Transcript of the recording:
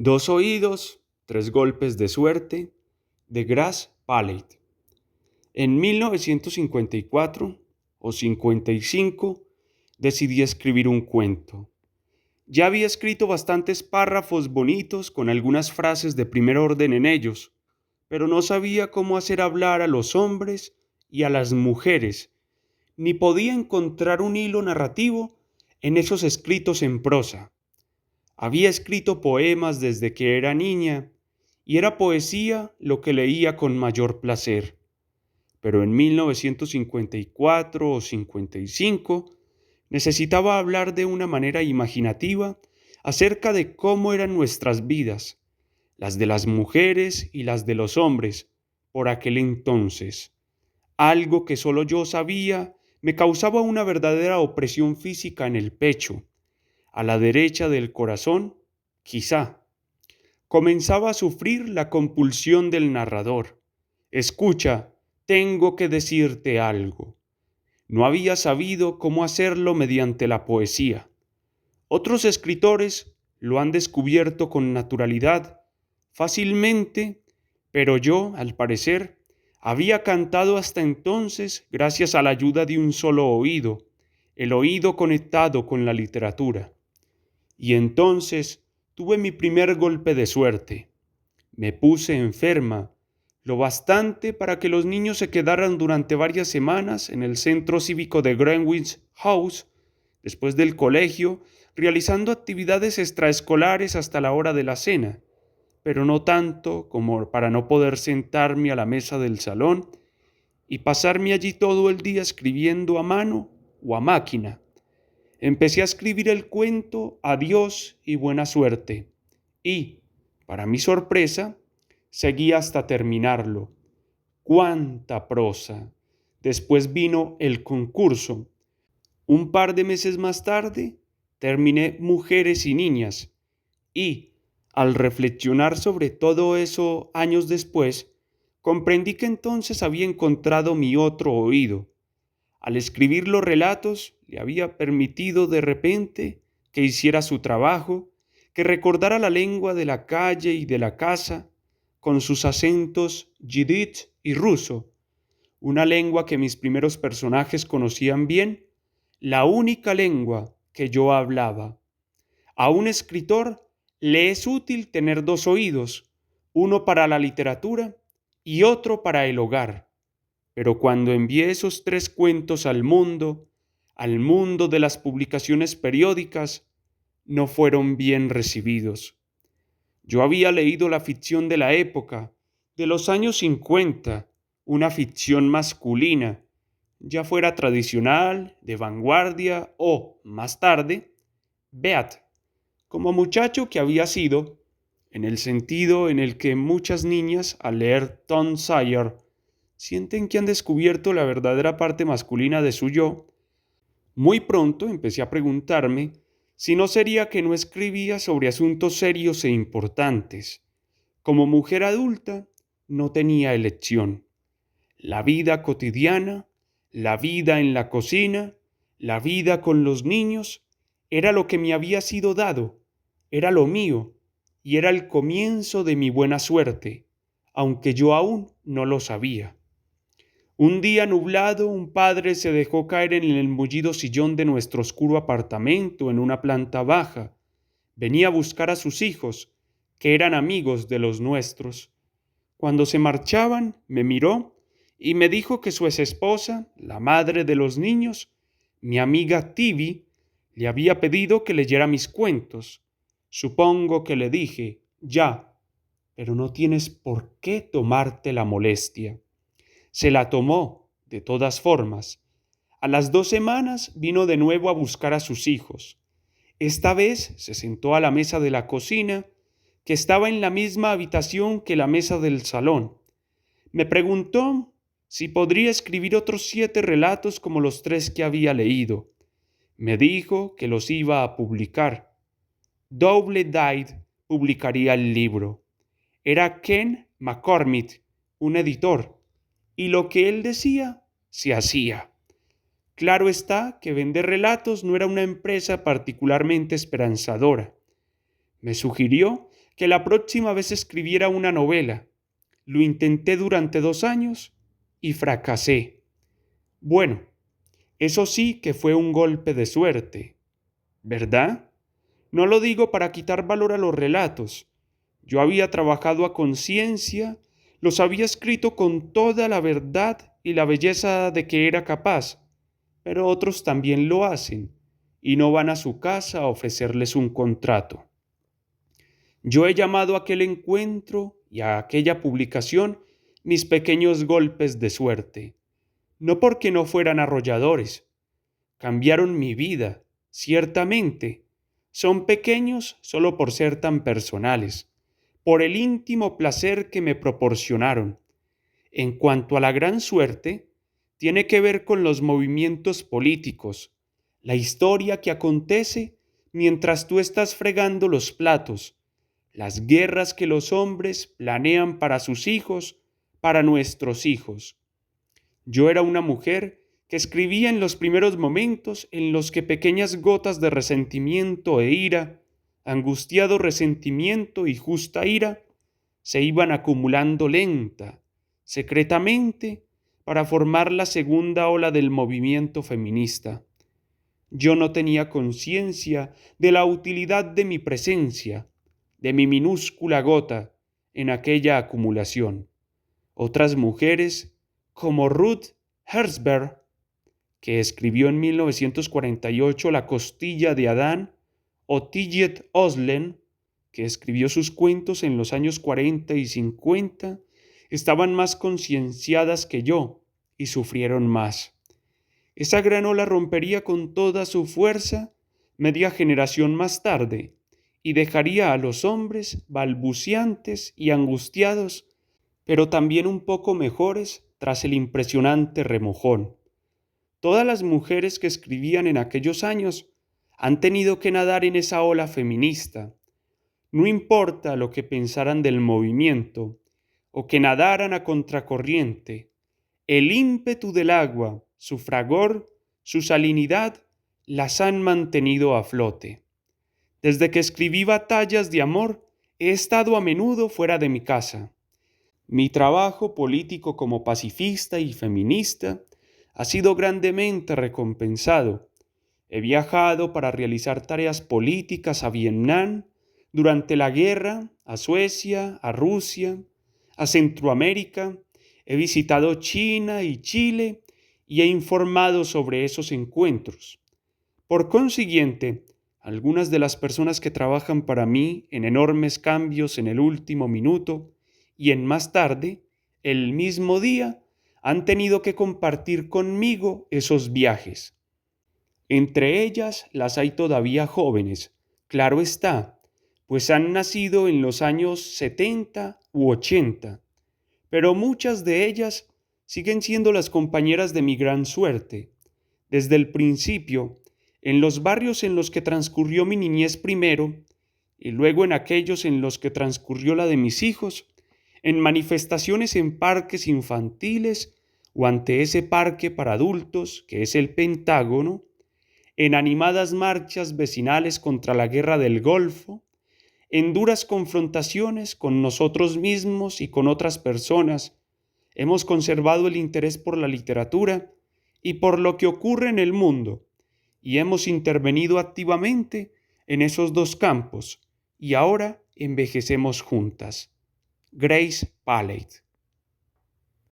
Dos oídos, tres golpes de suerte, de Grace Pallet. En 1954 o 55 decidí escribir un cuento. Ya había escrito bastantes párrafos bonitos con algunas frases de primer orden en ellos, pero no sabía cómo hacer hablar a los hombres y a las mujeres, ni podía encontrar un hilo narrativo en esos escritos en prosa. Había escrito poemas desde que era niña, y era poesía lo que leía con mayor placer. Pero en 1954 o 55 necesitaba hablar de una manera imaginativa acerca de cómo eran nuestras vidas, las de las mujeres y las de los hombres, por aquel entonces. Algo que solo yo sabía me causaba una verdadera opresión física en el pecho. A la derecha del corazón, quizá. Comenzaba a sufrir la compulsión del narrador. Escucha, tengo que decirte algo. No había sabido cómo hacerlo mediante la poesía. Otros escritores lo han descubierto con naturalidad, fácilmente, pero yo, al parecer, había cantado hasta entonces gracias a la ayuda de un solo oído, el oído conectado con la literatura. Y entonces tuve mi primer golpe de suerte. Me puse enferma, lo bastante para que los niños se quedaran durante varias semanas en el centro cívico de Greenwich House, después del colegio, realizando actividades extraescolares hasta la hora de la cena, pero no tanto como para no poder sentarme a la mesa del salón y pasarme allí todo el día escribiendo a mano o a máquina. Empecé a escribir el cuento Adiós y buena suerte y, para mi sorpresa, seguí hasta terminarlo. ¡Cuánta prosa! Después vino el concurso. Un par de meses más tarde, terminé Mujeres y Niñas y, al reflexionar sobre todo eso años después, comprendí que entonces había encontrado mi otro oído. Al escribir los relatos, le había permitido de repente que hiciera su trabajo, que recordara la lengua de la calle y de la casa, con sus acentos yiddish y ruso, una lengua que mis primeros personajes conocían bien, la única lengua que yo hablaba. A un escritor le es útil tener dos oídos, uno para la literatura y otro para el hogar. Pero cuando envié esos tres cuentos al mundo de las publicaciones periódicas, no fueron bien recibidos. Yo había leído la ficción de la época, de los años 50, una ficción masculina, ya fuera tradicional, de vanguardia o, más tarde, beat, como muchacho que había sido, en el sentido en el que muchas niñas al leer Tom Sawyer sienten que han descubierto la verdadera parte masculina de su yo. Muy pronto empecé a preguntarme si no sería que no escribía sobre asuntos serios e importantes. Como mujer adulta, no tenía elección. La vida cotidiana, la vida en la cocina, la vida con los niños, era lo que me había sido dado, era lo mío, y era el comienzo de mi buena suerte, aunque yo aún no lo sabía. Un día nublado, un padre se dejó caer en el mullido sillón de nuestro oscuro apartamento en una planta baja. Venía a buscar a sus hijos, que eran amigos de los nuestros. Cuando se marchaban, me miró y me dijo que su exesposa, la madre de los niños, mi amiga Tibi, le había pedido que leyera mis cuentos. Supongo que le dije, ya, pero no tienes por qué tomarte la molestia. Se la tomó, de todas formas. A las 2 semanas vino de nuevo a buscar a sus hijos. Esta vez se sentó a la mesa de la cocina, que estaba en la misma habitación que la mesa del salón. Me preguntó si podría escribir otros 7 relatos como los 3 que había leído. Me dijo que los iba a publicar. Doubleday publicaría el libro. Era Ken McCormick, un editor, y lo que él decía se hacía. Claro está que vender relatos no era una empresa particularmente esperanzadora. Me sugirió que la próxima vez escribiera una novela. Lo intenté durante 2 años y fracasé. Bueno, eso sí que fue un golpe de suerte, ¿verdad? No lo digo para quitar valor a los relatos. Yo había trabajado a conciencia, los había escrito con toda la verdad y la belleza de que era capaz, pero otros también lo hacen y no van a su casa a ofrecerles un contrato. Yo he llamado a aquel encuentro y a aquella publicación mis pequeños golpes de suerte, no porque no fueran arrolladores. Cambiaron mi vida, ciertamente. Son pequeños solo por ser tan personales, por el íntimo placer que me proporcionaron. En cuanto a la gran suerte, tiene que ver con los movimientos políticos, la historia que acontece mientras tú estás fregando los platos, las guerras que los hombres planean para sus hijos, para nuestros hijos. Yo era una mujer que escribía en los primeros momentos en los que pequeñas gotas de resentimiento e ira, angustiado resentimiento y justa ira, se iban acumulando lenta, secretamente, para formar la segunda ola del movimiento feminista. Yo no tenía conciencia de la utilidad de mi presencia, de mi minúscula gota en aquella acumulación. Otras mujeres, como Ruth Herzberg, que escribió en 1948 La costilla de Adán, o Tillet Oslen, que escribió sus cuentos en los años 40 y 50, estaban más concienciadas que yo y sufrieron más. Esa gran ola rompería con toda su fuerza media generación más tarde y dejaría a los hombres balbuciantes y angustiados, pero también un poco mejores tras el impresionante remojón. Todas las mujeres que escribían en aquellos años han tenido que nadar en esa ola feminista. No importa lo que pensaran del movimiento o que nadaran a contracorriente, el ímpetu del agua, su fragor, su salinidad, las han mantenido a flote. Desde que escribí Batallas de Amor, he estado a menudo fuera de mi casa. Mi trabajo político como pacifista y feminista ha sido grandemente recompensado. He viajado para realizar tareas políticas a Vietnam, durante la guerra, a Suecia, a Rusia, a Centroamérica. He visitado China y Chile y he informado sobre esos encuentros. Por consiguiente, algunas de las personas que trabajan para mí en enormes cambios en el último minuto y en más tarde, el mismo día, han tenido que compartir conmigo esos viajes. Entre ellas las hay todavía jóvenes, claro está, pues han nacido en los años 70 u 80, pero muchas de ellas siguen siendo las compañeras de mi gran suerte. Desde el principio, en los barrios en los que transcurrió mi niñez primero, y luego en aquellos en los que transcurrió la de mis hijos, en manifestaciones en parques infantiles o ante ese parque para adultos que es el Pentágono, en animadas marchas vecinales contra la guerra del Golfo, en duras confrontaciones con nosotros mismos y con otras personas, hemos conservado el interés por la literatura y por lo que ocurre en el mundo, y hemos intervenido activamente en esos dos campos, y ahora envejecemos juntas. Grace Pallet.